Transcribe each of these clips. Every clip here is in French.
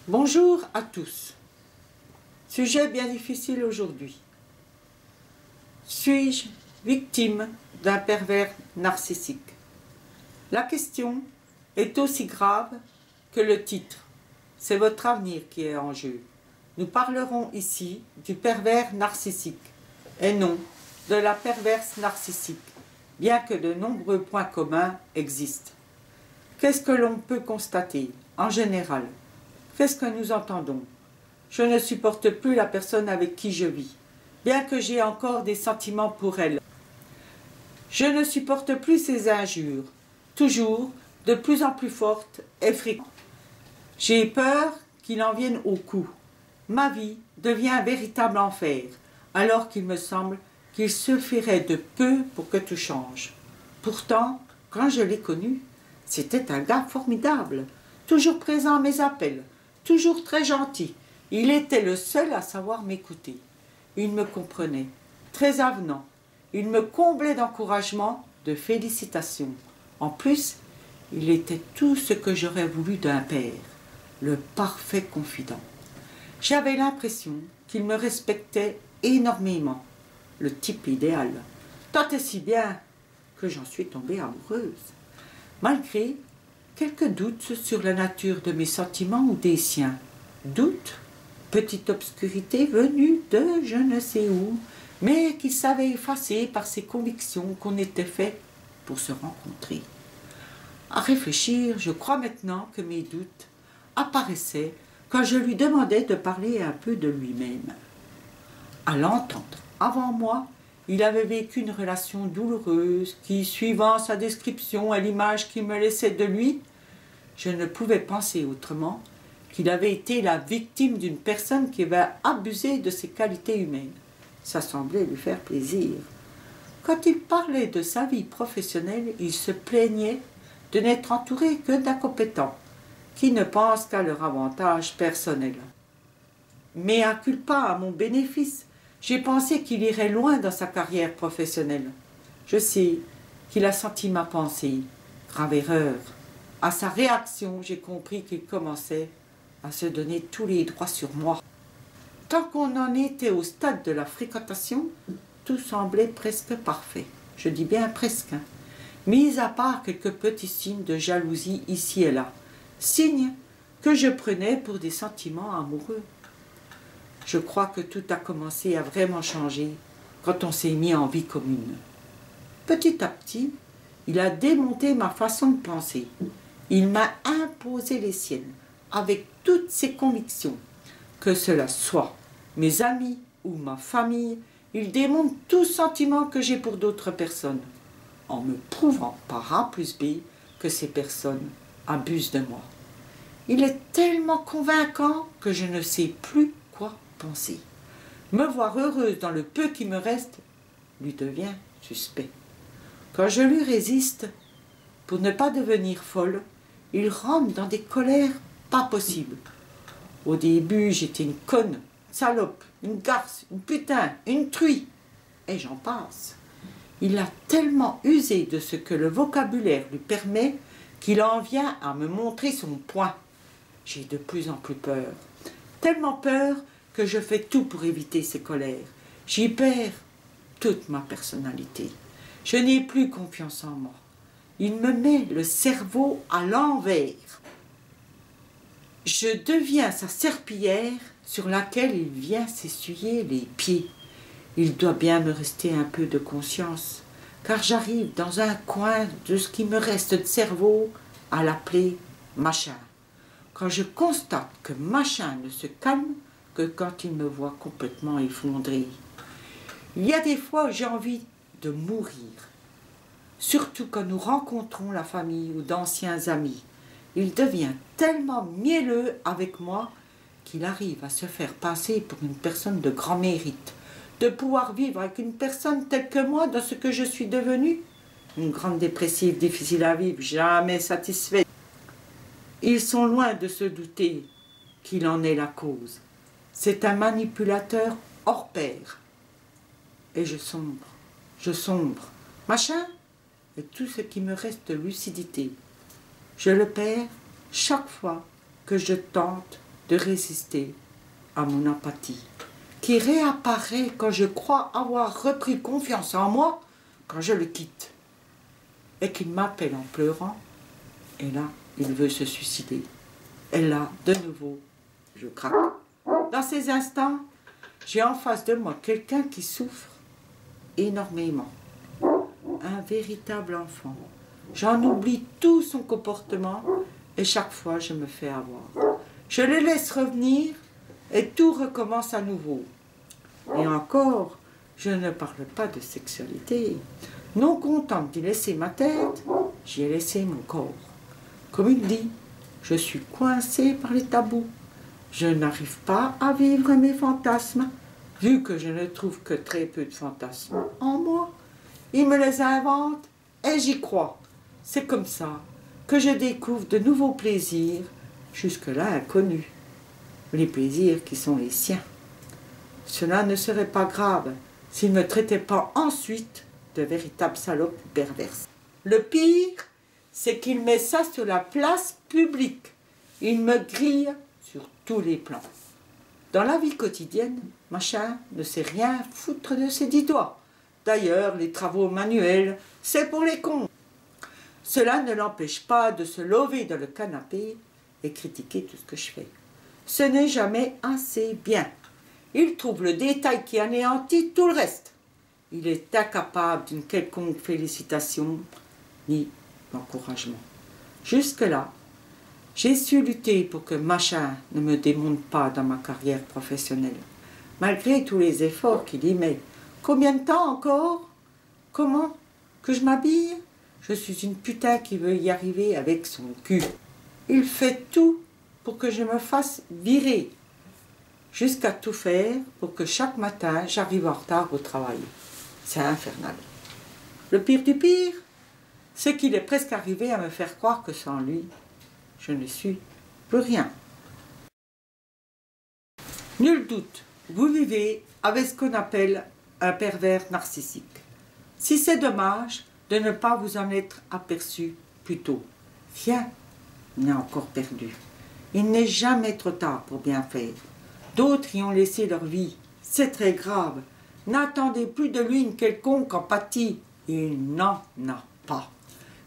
Bonjour à tous. Sujet bien difficile aujourd'hui. Suis-je victime d'un pervers narcissique? La question est aussi grave que le titre. C'est votre avenir qui est en jeu. Nous parlerons ici du pervers narcissique et non de la perverse narcissique, bien que de nombreux points communs existent. Qu'est-ce que l'on peut constater en général? Qu'est-ce que nous entendons? Je ne supporte plus la personne avec qui je vis, bien que j'ai encore des sentiments pour elle. Je ne supporte plus ses injures, toujours de plus en plus fortes et fréquentes. J'ai peur qu'il en vienne au coup. Ma vie devient un véritable enfer, alors qu'il me semble qu'il suffirait de peu pour que tout change. Pourtant, quand je l'ai connu, c'était un gars formidable, toujours présent à mes appels, toujours très gentil. Il était le seul à savoir m'écouter. Il me comprenait, très avenant. Il me comblait d'encouragement, de félicitations. En plus, il était tout ce que j'aurais voulu d'un père, le parfait confident. J'avais l'impression qu'il me respectait énormément, le type idéal. Tant et si bien que j'en suis tombée amoureuse. Malgré quelques doutes sur la nature de mes sentiments ou des siens. Doutes, petite obscurité venue de je ne sais où, mais qu'il savait effacer par ses convictions qu'on était fait pour se rencontrer. À réfléchir, je crois maintenant que mes doutes apparaissaient quand je lui demandais de parler un peu de lui-même. À l'entendre avant moi, il avait vécu une relation douloureuse qui, suivant sa description et l'image qu'il me laissait de lui, je ne pouvais penser autrement qu'il avait été la victime d'une personne qui avait abusé de ses qualités humaines. Ça semblait lui faire plaisir. Quand il parlait de sa vie professionnelle, il se plaignait de n'être entouré que d'incompétents, qui ne pensent qu'à leur avantage personnel. Mais à culpa à mon bénéfice, j'ai pensé qu'il irait loin dans sa carrière professionnelle. Je sais qu'il a senti ma pensée. Grave erreur. À sa réaction, j'ai compris qu'il commençait à se donner tous les droits sur moi. Tant qu'on en était au stade de la fréquentation, tout semblait presque parfait. Je dis bien presque, mis à part quelques petits signes de jalousie ici et là. Signes que je prenais pour des sentiments amoureux. Je crois que tout a commencé à vraiment changer quand on s'est mis en vie commune. Petit à petit, il a démonté ma façon de penser. Il m'a imposé les siennes, avec toutes ses convictions. Que cela soit mes amis ou ma famille, il démonte tout sentiment que j'ai pour d'autres personnes, en me prouvant par A plus B que ces personnes abusent de moi. Il est tellement convaincant que je ne sais plus quoi penser. Me voir heureuse dans le peu qui me reste lui devient suspect. Quand je lui résiste, pour ne pas devenir folle, il rentre dans des colères pas possibles. Au début, j'étais une conne, une salope, une garce, une putain, une truie, et j'en passe. Il a tellement usé de ce que le vocabulaire lui permet qu'il en vient à me montrer son poing. J'ai de plus en plus peur. Tellement peur que je fais tout pour éviter ses colères. J'y perds toute ma personnalité. Je n'ai plus confiance en moi. Il me met le cerveau à l'envers. Je deviens sa serpillière sur laquelle il vient s'essuyer les pieds. Il doit bien me rester un peu de conscience, car j'arrive dans un coin de ce qui me reste de cerveau à l'appeler machin. Quand je constate que machin ne se calme que quand il me voit complètement effondré. Il y a des fois où j'ai envie de mourir, surtout quand nous rencontrons la famille ou d'anciens amis. Il devient tellement mielleux avec moi qu'il arrive à se faire passer pour une personne de grand mérite, de pouvoir vivre avec une personne telle que moi dans ce que je suis devenue. Une grande dépressive, difficile à vivre, jamais satisfaite. Ils sont loin de se douter qu'il en est la cause. C'est un manipulateur hors pair. Et je sombre. Machin est tout ce qui me reste de lucidité. Je le perds chaque fois que je tente de résister à mon empathie, qui réapparaît quand je crois avoir repris confiance en moi, quand je le quitte, et qu'il m'appelle en pleurant, et là, il veut se suicider. Et là, de nouveau, je craque. Dans ces instants, j'ai en face de moi quelqu'un qui souffre énormément. Un véritable enfant. J'en oublie tout son comportement et chaque fois je me fais avoir. Je le laisse revenir et tout recommence à nouveau. Et encore, je ne parle pas de sexualité. Non contente d'y laisser ma tête, j'y ai laissé mon corps. Comme il dit, je suis coincée par les tabous. Je n'arrive pas à vivre mes fantasmes, vu que je ne trouve que très peu de fantasmes en moi. Il me les invente et j'y crois. C'est comme ça que je découvre de nouveaux plaisirs, jusque-là inconnus. Les plaisirs qui sont les siens. Cela ne serait pas grave s'il ne me traitait pas ensuite de véritable salope perverse. Le pire, c'est qu'il met ça sur la place publique. Il me grille sur tous les plans. Dans la vie quotidienne, machin ne sait rien foutre de ses 10 doigts. D'ailleurs, les travaux manuels, c'est pour les cons. Cela ne l'empêche pas de se lever dans le canapé et critiquer tout ce que je fais. Ce n'est jamais assez bien. Il trouve le détail qui anéantit tout le reste. Il est incapable d'une quelconque félicitation ni d'encouragement. Jusque-là, j'ai su lutter pour que machin ne me démonte pas dans ma carrière professionnelle, malgré tous les efforts qu'il y met. Combien de temps encore? Comment? Que je m'habille? Je suis une putain qui veut y arriver avec son cul. Il fait tout pour que je me fasse virer, jusqu'à tout faire pour que chaque matin j'arrive en retard au travail. C'est infernal. Le pire du pire, c'est qu'il est presque arrivé à me faire croire que sans lui, je ne suis plus rien. Nul doute, vous vivez avec ce qu'on appelle un pervers narcissique. Si c'est dommage de ne pas vous en être aperçu plus tôt, rien n'est encore perdu. Il n'est jamais trop tard pour bien faire. D'autres y ont laissé leur vie. C'est très grave. N'attendez plus de lui une quelconque empathie. Il n'en a pas.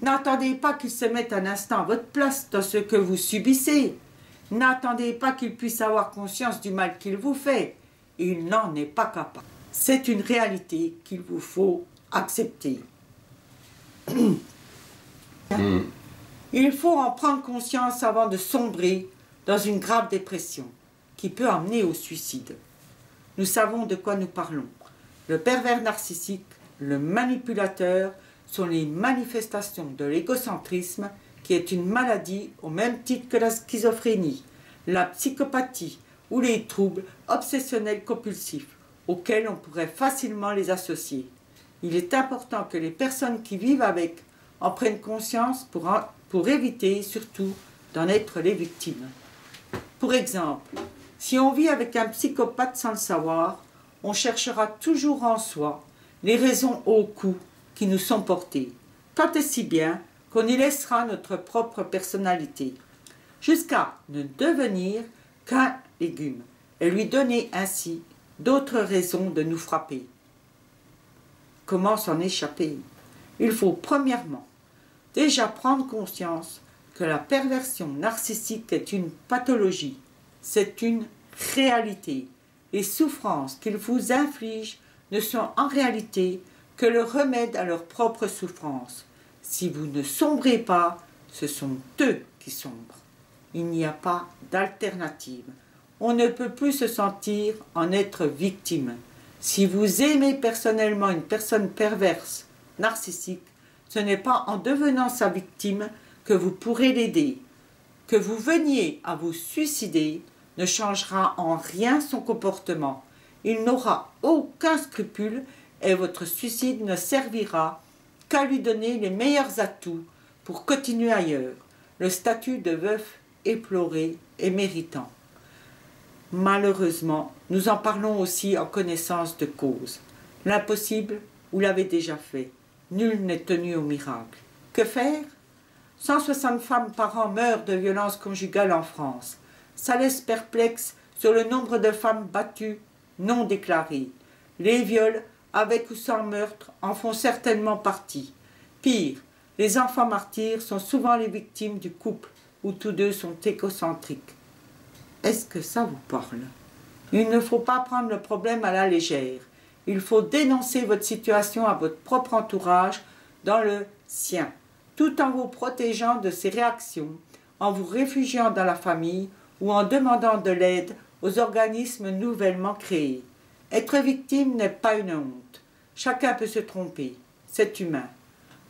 N'attendez pas qu'il se mette un instant à votre place dans ce que vous subissez. N'attendez pas qu'il puisse avoir conscience du mal qu'il vous fait. Il n'en est pas capable. C'est une réalité qu'il vous faut accepter. Il faut en prendre conscience avant de sombrer dans une grave dépression qui peut amener au suicide. Nous savons de quoi nous parlons. Le pervers narcissique, le manipulateur sont les manifestations de l'égocentrisme qui est une maladie au même titre que la schizophrénie, la psychopathie ou les troubles obsessionnels compulsifs auxquels on pourrait facilement les associer. Il est important que les personnes qui vivent avec en prennent conscience pour éviter surtout d'en être les victimes. Pour exemple, si on vit avec un psychopathe sans le savoir, on cherchera toujours en soi les raisons au cou qui nous sont portées, tant et si bien qu'on y laissera notre propre personnalité, jusqu'à ne devenir qu'un légume et lui donner ainsi d'autres raisons de nous frapper. Comment s'en échapper? Il faut premièrement déjà prendre conscience que la perversion narcissique est une pathologie, c'est une réalité. Les souffrances qu'ils vous infligent ne sont en réalité que le remède à leurs propres souffrances. Si vous ne sombrez pas, ce sont eux qui sombrent. Il n'y a pas d'alternative. On ne peut plus se sentir en être victime. Si vous aimez personnellement une personne perverse, narcissique, ce n'est pas en devenant sa victime que vous pourrez l'aider. Que vous veniez à vous suicider ne changera en rien son comportement. Il n'aura aucun scrupule et votre suicide ne servira qu'à lui donner les meilleurs atouts pour continuer ailleurs, le statut de veuf éploré et méritant. Malheureusement, nous en parlons aussi en connaissance de cause. L'impossible, vous l'avez déjà fait. Nul n'est tenu au miracle. Que faire? 160 femmes par an meurent de violences conjugales en France. Ça laisse perplexe sur le nombre de femmes battues, non déclarées. Les viols, avec ou sans meurtre, en font certainement partie. Pire, les enfants martyrs sont souvent les victimes du couple où tous deux sont égocentriques. Est-ce que ça vous parle? Il ne faut pas prendre le problème à la légère. Il faut dénoncer votre situation à votre propre entourage, dans le sien, tout en vous protégeant de ses réactions, en vous réfugiant dans la famille ou en demandant de l'aide aux organismes nouvellement créés. Être victime n'est pas une honte. Chacun peut se tromper. C'est humain.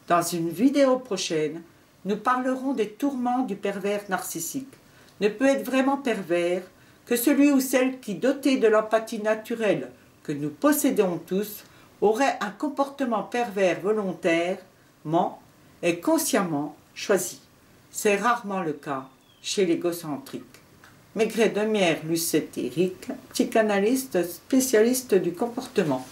Dans une vidéo prochaine, nous parlerons des tourments du pervers narcissique. Ne peut être vraiment pervers que celui ou celle qui, doté de l'empathie naturelle que nous possédons tous, aurait un comportement pervers volontairement et consciemment choisi. C'est rarement le cas chez l'égocentrique. Maigret Demierre Lucette Éric, psychanalyste spécialiste du comportement.